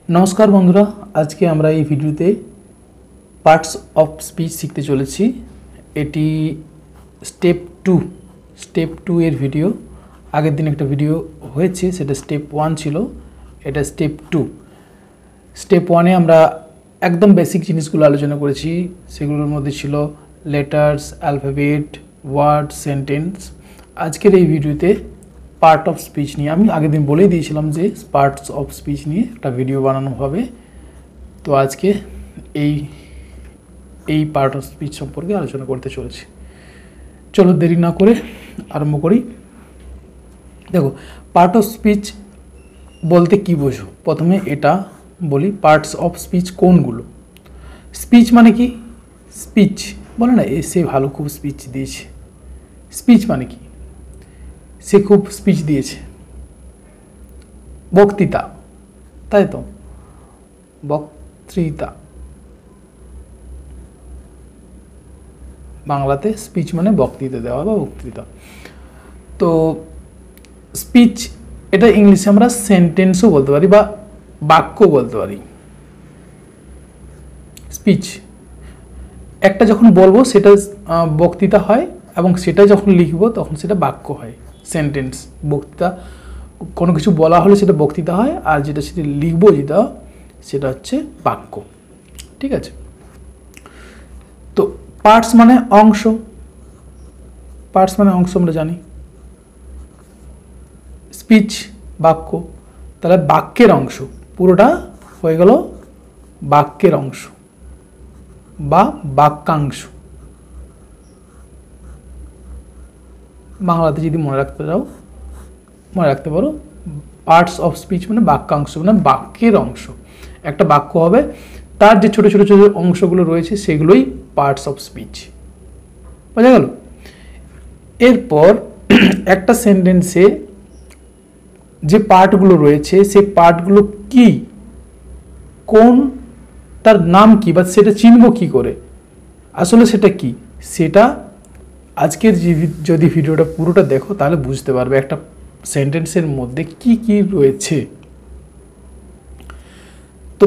नमस्कार बंधुरा आज के आमरा এই ভিডিওতে পার্টস অফ স্পিচ শিখতে চলেছি। এটি স্টেপ 2 এর ভিডিও। আগের দিন একটা ভিডিও হয়েছে সেটা স্টেপ 1 ছিল, এটা স্টেপ 2। স্টেপ 1 এ আমরা একদম বেসিক জিনিসগুলো আলোচনা করেছি, সেগুলোর মধ্যে ছিল লেটার্স, অ্যালফাবেট, ওয়ার্ড, সেন্টেন্স। আজকের এই ভিডিওতে পার্ট অফ স্পিচ নিয়ে, আমি আগের দিন বলেই দিয়েছিলাম যে পার্টস অফ স্পিচ নিয়ে একটা ভিডিও বানানো হবে। তো আজকে এই পার্ট অফ স্পিচ সম্পর্কে আলোচনা করতে চলেছি। চলো দেরি না করে আরম্ভ করি। দেখো, পার্ট অফ স্পিচ বলতে কি বোঝো? প্রথমে এটা বলি, পার্টস অফ স্পিচ কোনগুলো। স্পিচ মানে কি? স্পিচ বলে না সে ভালো খুব স্পিচ দিয়েছে। স্পিচ মানে কি? সে খুব স্পিচ দিয়েছে। বক্তৃতা, তাই তো, বক্তৃতা বাংলাতে স্পিচ মানে বক্তৃতা দেওয়া বা বক্তৃতা। তো স্পিচ এটা ইংলিশে আমরা সেন্টেন্সও বলতে পারি বা বাক্য বলতে পারি। স্পিচ একটা যখন বলবো সেটা বক্তৃতা হয়, এবং সেটা যখন লিখবো তখন সেটা বাক্য হয়, সেন্টেন্স। বক্তৃতা কোনো কিছু বলা হলে সেটা বক্তৃতা হয়, আর যেটা সেটা লিখবো যেটা সেটা হচ্ছে বাক্য। ঠিক আছে? তো পার্টস মানে অংশ, পার্টস মানে অংশ আমরা জানি। স্পিচ বাক্য, তাহলে বাক্যের অংশ পুরোটা হয়ে গেল বাক্যের অংশ বা বাক্যাংশ। বাংলাতে যদি মনে রাখতে চাও মনে রাখতে পারো, পার্টস অফ স্পিচ মানে বাক্যাংশ, মানে বাক্যের অংশ। একটা বাক্য হবে, তার যে ছোট ছোট ছোট অংশগুলো রয়েছে সেগুলোই পার্টস অফ স্পিচ। বোঝা গেল? এরপর একটা সেন্টেন্সে যে পার্টগুলো রয়েছে সেই পার্টগুলো কি, কোন, তার নাম কি, বা সেটা চিনব কি করে, আসলে সেটা কি, সেটা আজকের যদি ভিডিওটা পুরোটা দেখো তাহলে বুঝতে পারবে একটা সেন্টেন্সের মধ্যে কি কি রয়েছে। তো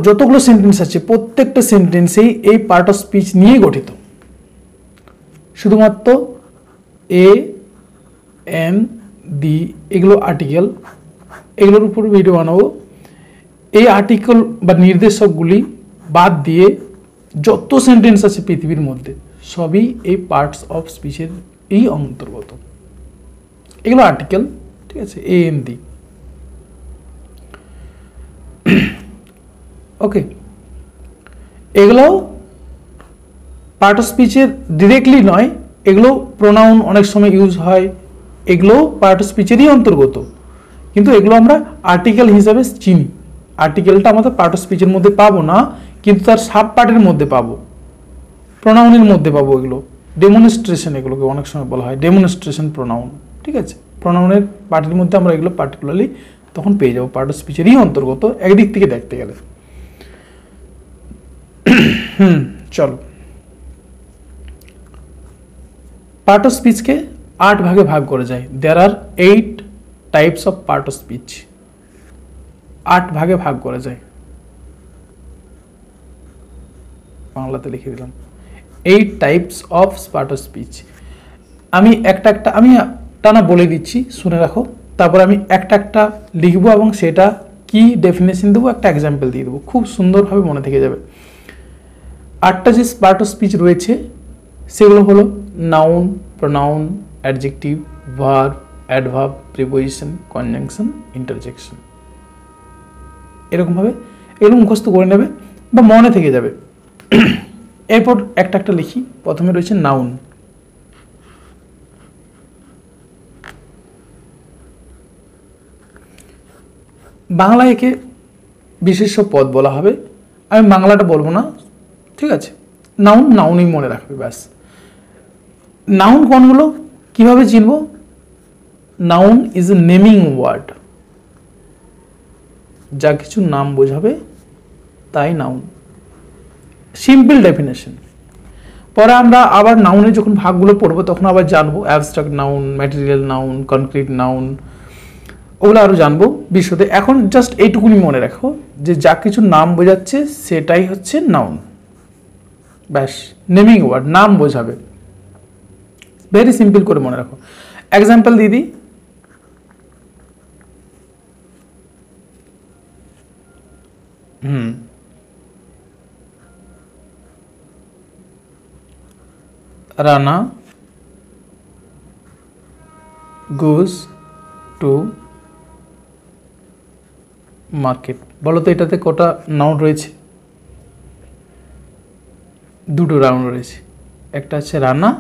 যতগুলো সেন্টেন্স আছে প্রত্যেকটা সেন্টেন্সেই এই পার্ট অফ স্পিচ নিয়ে গঠিত। শুধুমাত্র এ, এন, দি এগুলো আর্টিকেল, এগুলোর উপর ভিডিও বানাবো। এই আর্টিকেল বা নির্দেশকগুলি বাদ দিয়ে যত সেন্টেন্স আছে পৃথিবীর মধ্যে সবই এই পার্টস অফ স্পিচের এই অন্তর্গত। এগুলো আর্টিকেল, ঠিক আছে, এ এন দি। ওকে, এগুলো পার্ট অফ স্পিচের ডিরেক্টলি নয়, এগুলো প্রোনাউন অনেক সময় ইউজ হয়, এগুলো পার্ট অফ স্পিচেরই অন্তর্গত, কিন্তু এগুলো আমরা আর্টিকেল হিসাবে চিনি। আর্টিকেলটা আমাদের পার্ট অফ স্পিচের মধ্যে পাবো না, কিন্তু তার সাব পার্টের মধ্যে পাবো, প্রোনাউনের মধ্যে পাবো। এগুলো ডেমনস্ট্রেশন, এগুলোকে অনেক সময় বলা হয় ডেমনস্ট্রেশন প্রোনাউন। ঠিক আছে, প্রোনাউনের পার্টের মধ্যে আমরা এগুলো পার্টিকুলারলি তখন পেয়ে যাবো, পার্ট অফ স্পিচেরই অন্তর্গত একদিক থেকে দেখতে গেলে। চলো, পার্ট অফ স্পিচকে 8 ভাগে ভাগ করে যায়। দেয়ার আর 8 types of part of speech. 8 ভাগে ভাগ করা যায়, বাংলাতে লিখে দিলাম 8 types of part of speech. আমি একটা আমি টানা বলে দিচ্ছি, শুনে রাখো, তারপর আমি একটা লিখবো এবং সেটা কি ডেফিনেশন দেবো, একটা এক্সাম্পল দিয়ে দেবো, খুব সুন্দরভাবে মনে থেকে যাবে। 8টা যে পার্ট অফ স্পিচ রয়েছে সেগুলো হলো noun, pronoun, adjective, verb, adverb, preposition, conjunction, interjection. এরকমভাবে এগুলো মুখস্থ করে নেবে বা মনে থেকে যাবে। এরপর একটা লিখি। প্রথমে রয়েছে নাউন। বাংলায় একে বিশেষ্য পদ বলা হবে, আমি বাংলাটা বলবো না, ঠিক আছে? নাউন নাউনই মনে রাখবে, ব্যাস। নাউন কোনগুলো, কিভাবে চিনব? Noun is a naming word, যা কিছু নাম বোঝাবে তাই নাউন। Simple definition. পরে আমরা আবার নাউনের যখন ভাগগুলো পড়বো তখন আবার জানবো abstract noun, material noun, concrete noun, ওগুলো আরও জানবো বিশদে। এখন জাস্ট এইটুকুনি মনে রাখো যে যা কিছু নাম বোঝাচ্ছে সেটাই হচ্ছে নাউন। ব্যাস, নেমিং ওয়ার্ড নাম বোঝাবে, ভেরি সিম্পল করে মনে রাখো। এক্সাম্পল দিদি, রানা goes to মার্কেট। বলো তো এটাতে কটা নাউন রয়েছে? দুটো নাউন রয়েছে, একটা হচ্ছে রানা,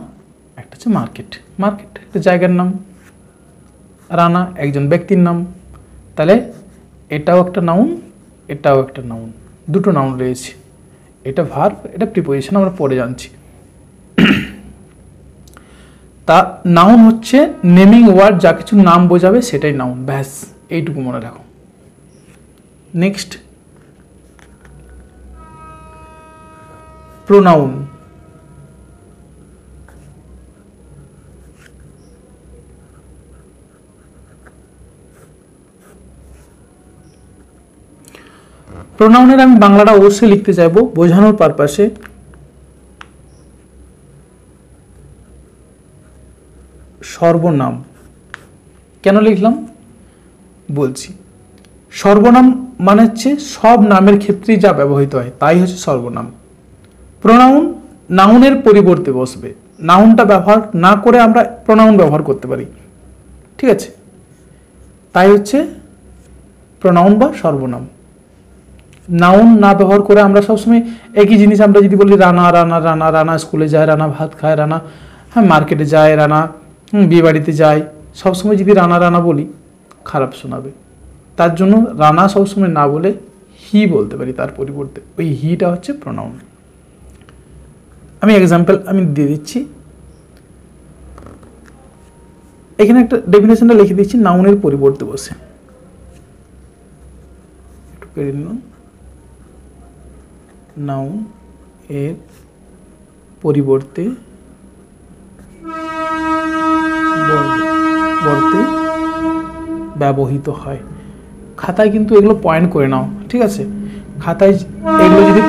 একটা হচ্ছে মার্কেট। মার্কেট একটা জায়গার নাম, রানা একজন ব্যক্তির নাম। তাহলে এটাও একটা নাউন, এটাও একটা নাউন, দুটো নাউন রয়েছে। এটা ভার্ব, এটা প্রিপোজিশন, আমরা পরে জানছি। তা নাউন হচ্ছে নেমিং ওয়ার্ড, যা কিছু নাম বোঝাবে সেটাই নাউন। ব্যাস, এইটুকু মনে রাখো। Next, pronoun. প্রোনাউনের আমি বাংলাটা অবশ্যই লিখতে চাইবো বোঝানোর পারপাসে। সর্বনাম। কেন লিখলাম বলছি। সর্বনাম মানে হচ্ছে সব নামের ক্ষেত্রেই যা ব্যবহৃত হয় তাই হচ্ছে সর্বনাম। প্রোনাউন নাউনের পরিবর্তে বসবে, নাউনটা ব্যবহার না করে আমরা প্রোনাউন ব্যবহার করতে পারি, ঠিক আছে? তাই হচ্ছে প্রোনাউন বা সর্বনাম। নাউন না ব্যবহার করে আমরা সবসময় একই জিনিস আমরা যদি বলি রানা রানা রানা, রানা স্কুলে যায়, রানা ভাত খায়, রানা হ্যাঁ মার্কেটে যায়, রানা বিয়ে বাড়িতে যায়, সবসময় যদি রানা রানা বলি খারাপ শোনাবে। তার জন্য রানা সবসময় না বলে হি বলতে পারি তার পরিবর্তে, ওই হিটা হচ্ছে প্রোনাউন। আমি এক্সাম্পল দিয়ে দিচ্ছি, এখানে একটা ডেফিনেশনটা লিখে দিচ্ছি নাউনের পরিবর্তে বসে। একটু কেড়ে নিলাম। নাউন এর পরিবর্তে ব্যবহৃত হয়। খাতায় কিন্তু এগুলো পয়েন্ট করে নাও, ঠিক আছে? খাতায় এগুলো যদি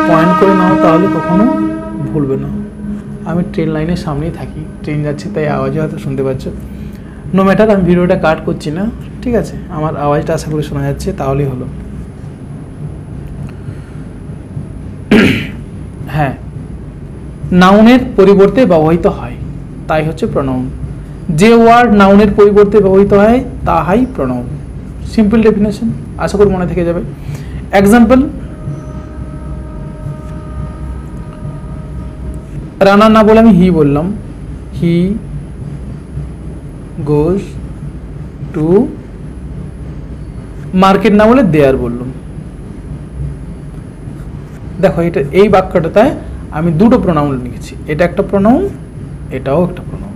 পয়েন্ট করে নাও তাহলে কখনো ভুলবে না। আমি ট্রেন লাইনের সামনেই থাকি, ট্রেন যাচ্ছে তাই আওয়াজে হয়তো শুনতে পাচ্ছ। নো ম্যাটার, আমি ভিডিওটা কাট করছি না, ঠিক আছে? আমার আওয়াজটা আশা করি শোনা যাচ্ছে, তাহলেই হলো। হ্যাঁ, নাউনের পরিবর্তে ব্যবহৃত হয় তাই হচ্ছে প্রোনাউন। যে ওয়ার্ড নাউনের পরিবর্তে ব্যবহৃত হয় তাহাই প্রোনাউন। সিম্পল ডেফিনেশন, আশা করি মনে থেকে যাবে। এক্সাম্পল, রানা না বলে আমি হি বললাম, হি গোজ টু মার্কেট না বলে দেয়ার বললাম। দেখো এটা এই বাক্যটাতে আমি দুটো প্রোনাউন লিখেছি, এটা একটা প্রোনাউন, এটাও একটা প্রোনাউন।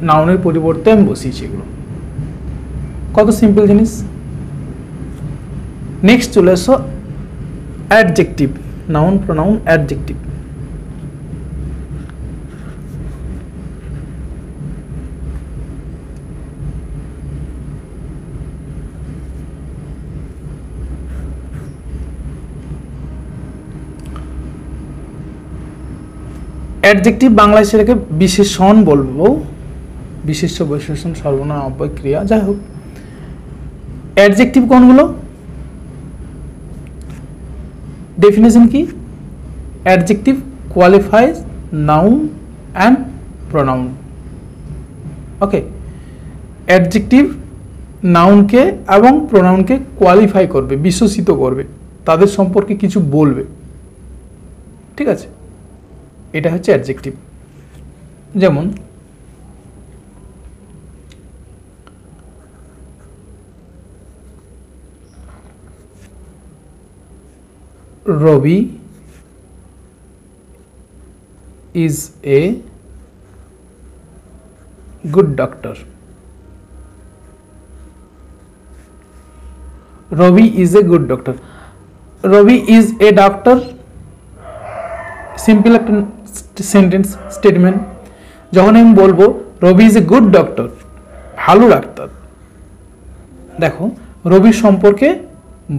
নাউনের পরিবর্তে আমি বসিয়েছি এগুলো। কত সিম্পল জিনিস। নেক্সট চলে এসো adjective. Noun, pronoun, adjective. Adjective বাংলায় সেটাকে বিশেষণ বলবো, বিশেষ্য, বৈশেষণ, সর্বনাম, অব্যয়, ক্রিয়া, যাই হোক। অ্যাডজেক্টিভ কোনগুলো? ডেফিনেশন কি? Adjective qualifies noun and pronoun. Okay, adjective নাউনকে এবং প্রোনাউনকে কোয়ালিফাই করবে, বিশেষিত করবে, তাদের সম্পর্কে কিছু বলবে, ঠিক আছে? এটা হচ্ছে অ্যাডজেক্টিভ। যেমন রবি is a good doctor. Ravi is a good doctor. Ravi is a doctor, simple একটা সেন্টেন্স, স্টেটমেন্ট। যখন আমি বলবো রবি ইজ এ গুড ডক্টর, ভালো ডাক্তার, দেখো রবির সম্পর্কে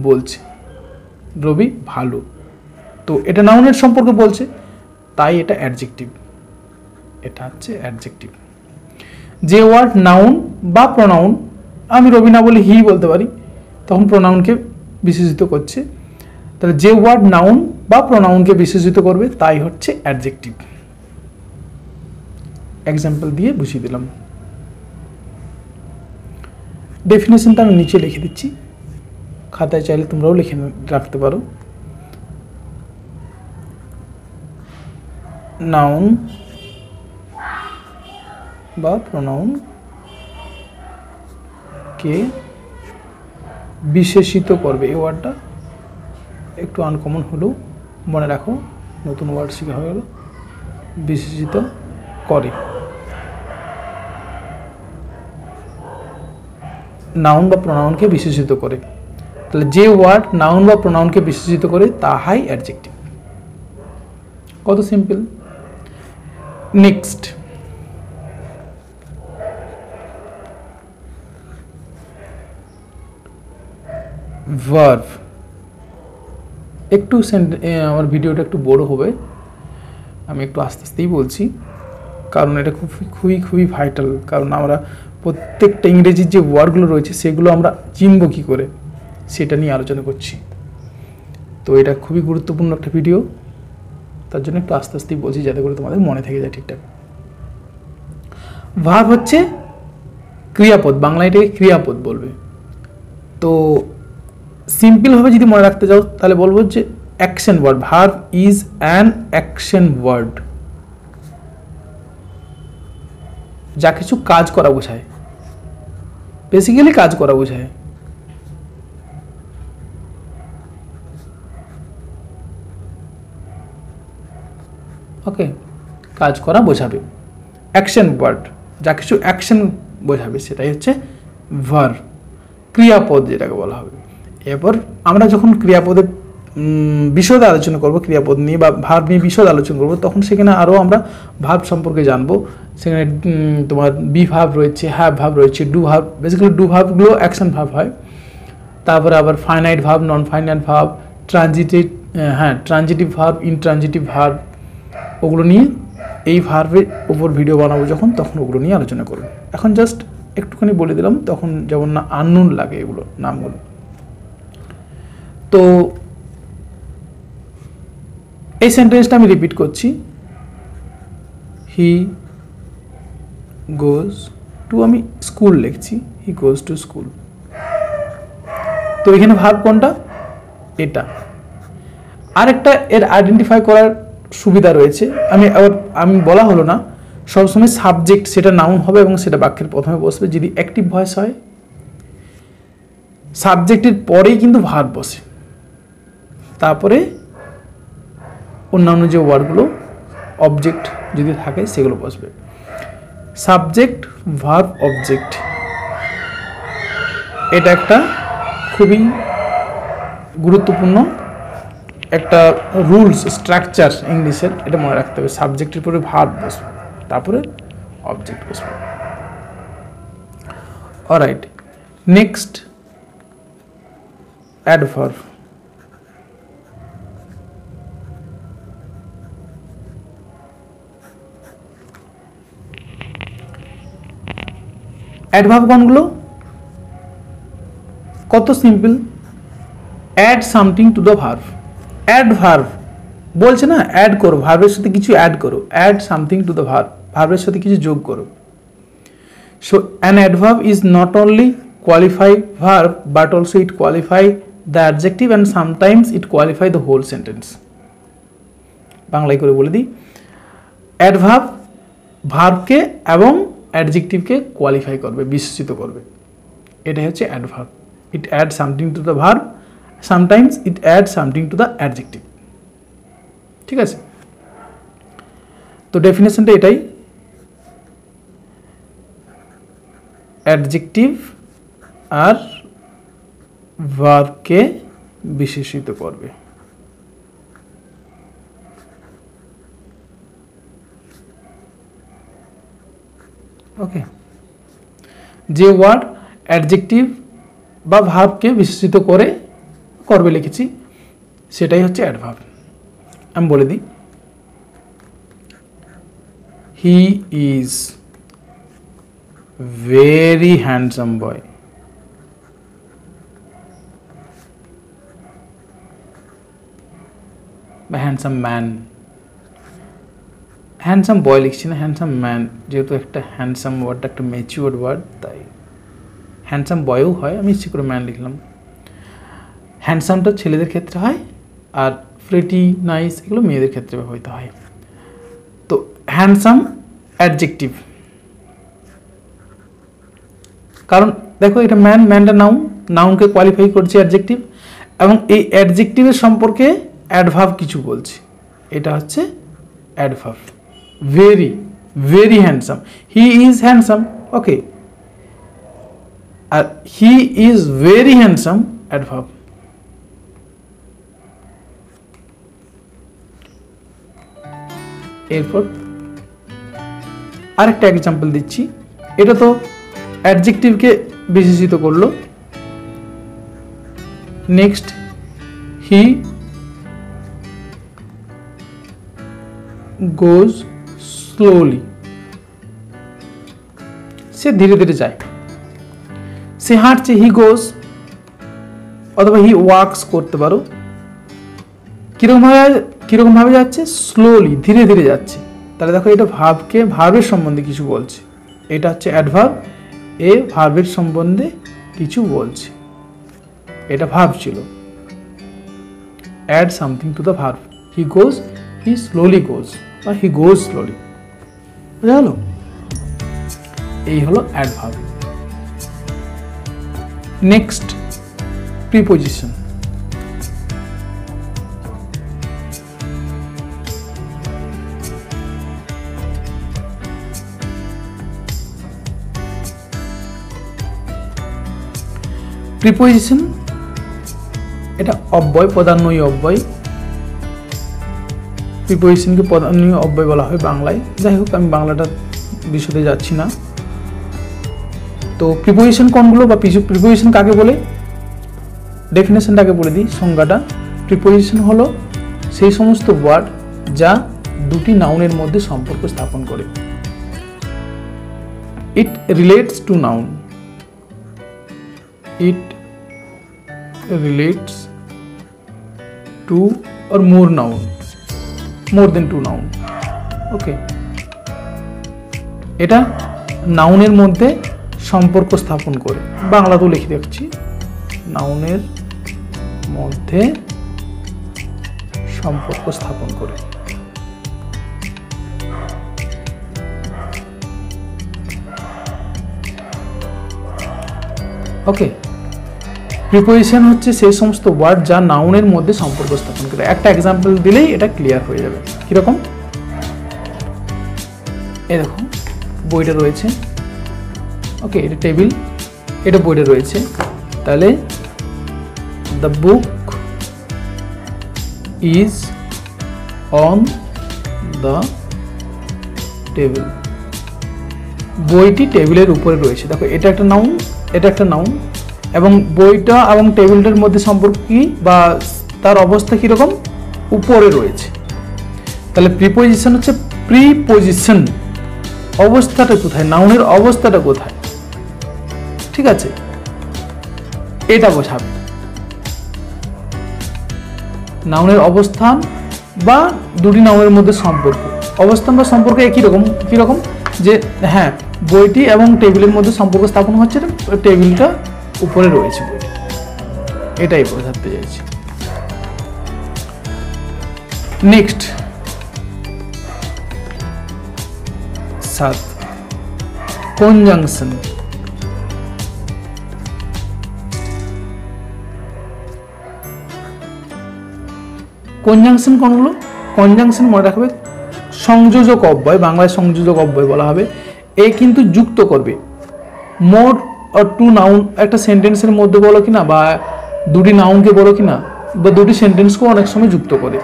বলছে, রবি ভালো, তো এটা নাউনের সম্পর্কে বলছে, তাই এটা অ্যাডজেক্টিভ, এটা হচ্ছে অ্যাডজেক্টিভ। যে ওয়ার্ড নাউন বা প্রোনাউন, আমি রবি না বলে হি বলতে পারি, তখন প্রোনাউনকে বিশেষিত করছে, তাহলে যে ওয়ার্ড নাউন বা প্রোনাউনকে বিশেষিত করবে তাই হচ্ছে অ্যাডজেক্টিভ। এক্সাম্পল দিয়ে বুঝিয়ে দিলাম। ডেফিনেশনটা আমি নিচে লিখে দিচ্ছি, খাতায় চাইলে তোমরাও লিখে রাখতে পারো। নাউন বা প্রোনাউন কে বিশেষিত করবে, এই ওয়ার্ডটা একটু আনকমন হলেও মনে রাখো, নতুন ওয়ার্ড শেখা হয়ে গেল, বিশেষিত করে। নাউন বা প্রোনাউনকে বিশেষিত করে, তাহলে যে ওয়ার্ড নাউন বা প্রোনাউনকে বিশেষিত করে তাহাই অ্যাডজেক্টিভ। কত সিম্পল। Next, verb. একটু আমার ভিডিওটা একটু বড় হবে, আমি একটু আস্তে আস্তেই বলছি, কারণ এটা খুবই খুবই ভাইটাল। কারণ আমরা প্রত্যেকটা ইংরেজির যে ওয়ার্ডগুলো রয়েছে সেগুলো আমরা চিনব কী করে, সেটা নিয়ে আলোচনা করছি। তো এটা খুবই গুরুত্বপূর্ণ একটা ভিডিও, তার জন্য একটু আস্তে আস্তেই বলছি যাতে করে তোমাদের মনে থেকে যায় ঠিকঠাক। ভার্ব হচ্ছে ক্রিয়াপদ, বাংলায় এটাকে ক্রিয়াপদ বলবে। তো সিম্পলভাবে যদি মনে রাখতে চাও তাহলে বলবো যে action word, verb is an action word, যা কিছু কাজ করা বোঝায়, বেসিক্যালি কাজ করা বোঝায়। ওকে, কাজ করা বোঝাবে, অ্যাকশন ওয়ার্ড, যা কিছু অ্যাকশন বোঝাবে সেটাই হচ্ছে ভার্ব, ক্রিয়াপদ যেটাকে বলা হবে। এরপর আমরা যখন ক্রিয়াপদের বিশদে আলোচনা করব, ক্রিয়াপদ নিয়ে বা ভার্ব নিয়ে বিশদ আলোচনা করব, তখন সেখানে আরও আমরা ভার্ব সম্পর্কে জানবো। সেখানে তোমার বি ভার্ব রয়েছে, হ্যাভ ভার্ব রয়েছে, ডু ভার্ব, বেসিক্যালি ডু ভার্বগুলো অ্যাকশন ভার্ব হয়। তারপরে আবার finite verb, non finite verb, transitive verb, intransitive verb, ওগুলো নিয়ে এই ভার্বের উপর ভিডিও বানাবো যখন, তখন ওগুলো নিয়ে আলোচনা করবো। এখন জাস্ট একটুখানি বলে দিলাম, তখন যেমন না আননোন লাগে এগুলো নামগুলো। তো এই সেন্টেন্সটা আমি রিপিট করছি, হি গোজ টু, আমি স্কুল লিখছি, হি গোজ টু স্কুল। তো এখানে ভার্ব কোনটা? এটা। আরেকটা এর আইডেন্টিফাই করার সুবিধা রয়েছে, আমি বলা হলো না, সবসময় সাবজেক্ট সেটা নাউন হবে এবং সেটা বাক্যের প্রথমে বসবে। যদি অ্যাক্টিভ ভয়েস হয় সাবজেক্টের পরেই কিন্তু ভার্ব বসে, তারপরে অন্যান্য যে ওয়ার্ডগুলো অবজেক্ট যদি থাকে সেগুলো বসবে। সাবজেক্ট ভার্ব অবজেক্ট, এটা একটা খুবই গুরুত্বপূর্ণ একটা রুলস স্ট্রাকচার ইংলিশের, এটা মনে রাখতে হবে। সাবজেক্টের পরে ভার্ব বসবে, তারপরে অবজেক্ট বসবে। Alright, next adverb. অ্যাডভার্ব কোনগুলো? কত simple, add something to the verb. Add verb বলছে না, অ্যাড করো, ভার্বের সাথে কিছু অ্যাড করো, add something to the verb, ভার্বের সাথে কিছু যোগ করো। So an adverb is not only qualify verb but also it qualify the adjective and sometimes it qualify the whole sentence. বাংলায় করে বলে দিই, অ্যাডভার্ব ভার্বকে এবং অ্যাডজেক্টিভকে কোয়ালিফাই করবে, বিশেষিত করবে, এটাই হচ্ছে adverb. It add something to the verb, sometimes it add something to the adjective. ঠিক আছে, তো ডেফিনেশনটা এটাই, অ্যাডজেক্টিভ আর ভার্বকে বিশেষিত করবে। ওকে, যে ওয়ার্ড অ্যাডজেক্টিভ বা ভার্বকে বিশেষিত করে করবে লিখেছি, সেটাই হচ্ছে অ্যাডভার্ব। আমি বলে দিই, হি ইজ ভেরি হ্যান্ডসাম বয়। বা হ্যান্ডসাম ম্যান, হ্যান্ডসাম বয় লিখছি না, হ্যান্ডসাম ম্যান, যেহেতু একটা হ্যান্ডসাম ওয়ার্ডটা একটা ম্যাচিওর ওয়ার্ড, তাই হ্যান্ডসাম বয়ও হয়, আমি ইচ্ছে করে ম্যান লিখলাম। হ্যান্ডসামটা ছেলেদের ক্ষেত্রে হয়, আর প্রিটি নাইস এগুলো মেয়েদের ক্ষেত্রে ব্যবহৃত হয়। তো হ্যান্ডসাম অ্যাডজেক্টিভ, কারণ দেখো এটা ম্যান, ম্যানটা নাউন, নাউনকে কোয়ালিফাই করছে অ্যাডজেক্টিভ, এবং এই অ্যাডজেক্টিভের সম্পর্কে অ্যাডভার্ব কিছু বলছে, এটা হচ্ছে adverb. Very very handsome, he is handsome, okay, আর he is very handsome adverb. এরপর আরেকটা এক্সাম্পল দিচ্ছি, এটা তো অ্যাডজেক্টিভকে বিশেষিত করলো। নেক্সট, হি গোজ স্লোলি, সে ধীরে ধীরে যায়, সে হাঁটছে, হি গোজ, অথবা হি ওয়াকস করতে পারো। কিরকম ভাবে যাচ্ছে? স্লোলি, ধীরে ধীরে যাচ্ছে। তাহলে দেখো এটা ভার্বকে, ভার্বের সম্বন্ধে কিছু বলছে, এটা হচ্ছে অ্যাডভার্ব, এ ভার্বের সম্বন্ধে কিছু বলছে, এটা ভার্ব ছিল। Add something to the verb, he goes, he slowly goes, বা হি গোজ স্লোলি, বুঝা গেল? এই হলো অ্যাডভার্ব। Next, preposition. প্রিপোজিশন এটা অব্যয়, প্রধানয় অব্যয়। প্রিপোজিশনকে প্রধানয় অব্যয় বলা হয় বাংলায়, যাই হোক আমি বাংলাটা বিশদে যাচ্ছি না। তো প্রিপোজিশন কোনগুলো, বা প্রিপোজিশন কাকে বলে, ডেফিনেশনটাকে বলে দিই, সংজ্ঞাটা। প্রিপোজিশন হলো সেই সমস্ত ওয়ার্ড যা দুটি নাউনের মধ্যে সম্পর্ক স্থাপন করে। It relates to noun, it relates to or more noun, more than two noun, okay, এটা নাউনের মধ্যে সম্পর্ক স্থাপন করে, বাংলাতেও লিখে দেখছি, নাউনের মধ্যে সম্পর্ক স্থাপন করে। ওকে, প্রিপোজিশন হচ্ছে সেই সমস্ত ওয়ার্ড যা নাউনের মধ্যে সম্পর্ক স্থাপন করে। একটা এক্সাম্পল দিলেই এটা ক্লিয়ার হয়ে যাবে। কিরকম? এই দেখো বইটা রয়েছে, ওকে, এটা টেবিল, এটা বইটা রয়েছে, তাহলে the book is on the table, বইটি টেবিলের উপরে রয়েছে। দেখো এটা একটা নাউন, এটা একটা নাউন, এবং বইটা এবং টেবিলটার মধ্যে সম্পর্ক কি, বা তার অবস্থা কিরকম? উপরে রয়েছে। তাহলে প্রিপোজিশন হচ্ছে প্রিপোজিশন, অবস্থাটা কোথায়, নাউনের অবস্থাটা কোথায়, ঠিক আছে, এটা বোঝাবে। নাউনের অবস্থান বা দুটি নাউনের মধ্যে সম্পর্ক, অবস্থান বা সম্পর্ক একই রকম, কিরকম, যে হ্যাঁ বইটি এবং টেবিলের মধ্যে সম্পর্ক স্থাপন হচ্ছে, টেবিলটা উপরে রয়েছে বইটি, এটাই বোঝাতে চাইছি। Next 7, conjunction. কনজাংশন কোনগুলো? কনজাংশন মনে রাখবে সংযোজক অব্যয়, বাংলায় সংযোজক অব্যয় বলা হবে। এ কিন্তু যুক্ত করবে মোর আর টু নাউন, একটা সেন্টেন্সের মধ্যে বলো কিনা, বা দুটি নাউনকে বলো কিনা, বা দুটি সেন্টেন্সকেও অনেক সময় যুক্ত করে।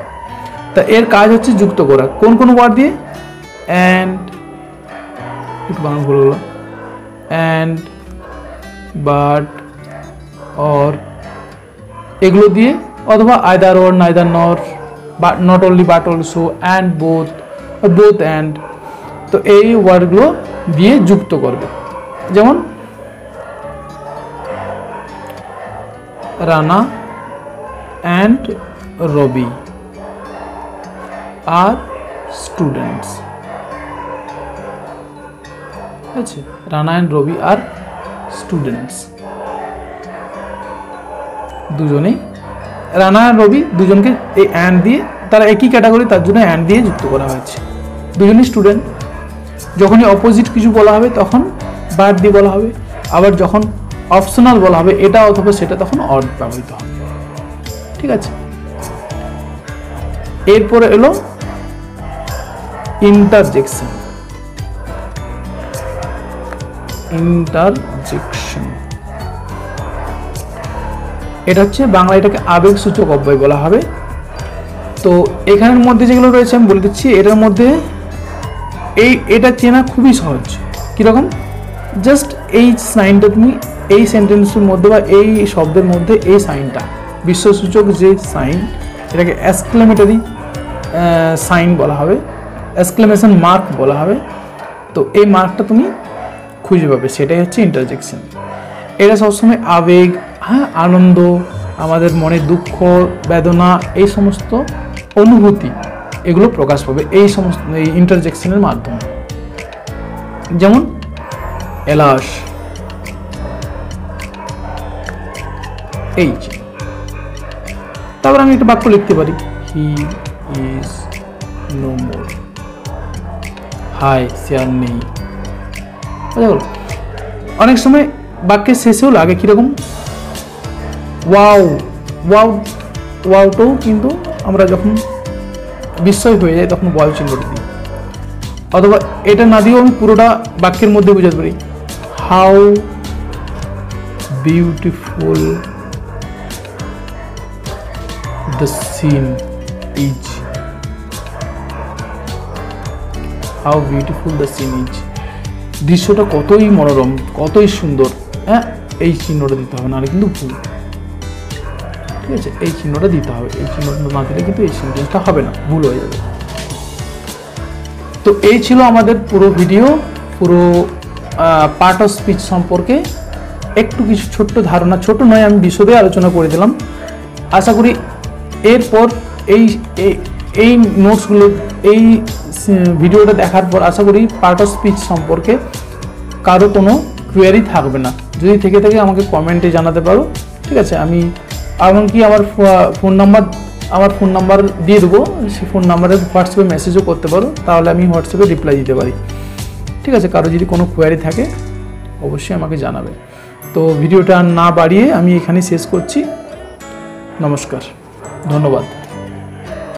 তা এর কাজ হচ্ছে যুক্ত করা। কোন কোন ওয়ার্ড দিয়ে? অ্যান্ড, একটু বাংলা বলে হলো, অ্যান্ড, বাট, অর এগুলো দিয়ে, অথবা either or, neither nor, but not only but also, and both, both and, তো এই ওয়ার্ডগুলো দিয়ে যুক্ত করবে। যেমন Rana and Ravi are students. ঠিক আছে, Rana and Ravi are students, দুজনেই, রানা আর রবি দুজনকে এই অ্যান্ড দিয়ে, তারা একই ক্যাটাগরি, তার জন্য অ্যান্ড দিয়ে যুক্ত করা হয়েছে। দুজনই স্টুডেন্ট। যখনই অপোজিট কিছু বলা হবে তখন বাট দিয়ে বলা হবে, আবার যখন অপশনাল বলা হবে এটা অথবা সেটা, তখন অর ব্যবহৃত হবে। ঠিক আছে, এরপরে এলো ইন্টারজেকশন। ইন্টারজেকশন এটা হচ্ছে বাংলা, এটাকে আবেগসূচক অব্যয় বলা হবে। তো এখানের মধ্যে যেগুলো রয়েছে আমি বলে দিচ্ছি, এটার মধ্যে এটা চেনা খুবই সহজ। কীরকম? জাস্ট এই সাইনটা তুমি এই সেন্টেন্সের মধ্যে বা এই শব্দের মধ্যে এই সাইনটা, বিশ্বসূচক যে সাইন, এটাকে এক্সক্লেমেটরি সাইন বলা হবে, এক্সক্লেমেশন মার্ক বলা হবে। তো এই মার্কটা তুমি খুঁজে পাবে, সেটাই হচ্ছে ইন্টারজেকশন। এটা সবসময় আবেগ, হ্যাঁ, আনন্দ, আমাদের মনে দুঃখ, বেদনা, এই সমস্ত অনুভূতি এগুলো প্রকাশ পাবে এই সমস্ত এই ইন্টারজেকশনের মাধ্যমে। যেমন এলাশ, এইচ। তারপর আমি একটা বাক্য লিখতে পারি, হি ইজ নো মোর, হাই, সে আর নেই। অনেক সময় বাক্যের শেষেও লাগে কীরকম, ওয়াও। ওয়াওটাও কিন্তু আমরা যখন বিস্ময় হয়ে যায় তখন ওয়াও চিহ্নটা দিই, অথবা এটা না দিয়েও আমি পুরোটা বাক্যের মধ্যে বুঝাতে পারি, how beautiful the scene is, how beautiful the scene is, দৃশ্যটা কতই মনোরম, কতই সুন্দর। হ্যাঁ, এই চিহ্নটা দিতে হবে, নাহলে কিন্তু ভুল। ঠিক আছে, এই চিহ্নটা দিতে হবে, এই চিহ্নটা না দিলে কিন্তু এই সেন্টেন্সটা হবে না, ভুল হয়ে যাবে। তো এই ছিল আমাদের পুরো ভিডিও, পুরো পার্ট অফ স্পিচ সম্পর্কে একটু কিছু ছোট্ট ধারণা, ছোট নয়, আমি বিশদে আলোচনা করে দিলাম। আশা করি এরপর এই নোটসগুলো, এই ভিডিওটা দেখার পর আশা করি পার্ট অফ স্পিচ সম্পর্কে কারো কোনো কোয়ারি থাকবে না। যদি থেকে থাকে আমাকে কমেন্টে জানাতে পারো। ঠিক আছে, আমি এমনকি আমার ফোন নাম্বার দিয়ে দেবো, সেই ফোন নাম্বারে হোয়াটসঅ্যাপে মেসেজও করতে পারো, তাহলে আমি হোয়াটসঅ্যাপে রিপ্লাই দিতে পারি। ঠিক আছে, কারো যদি কোনো কোয়ারি থাকে অবশ্যই আমাকে জানাবে। তো ভিডিওটা না বাড়িয়ে আমি এখানে শেষ করছি। নমস্কার, ধন্যবাদ।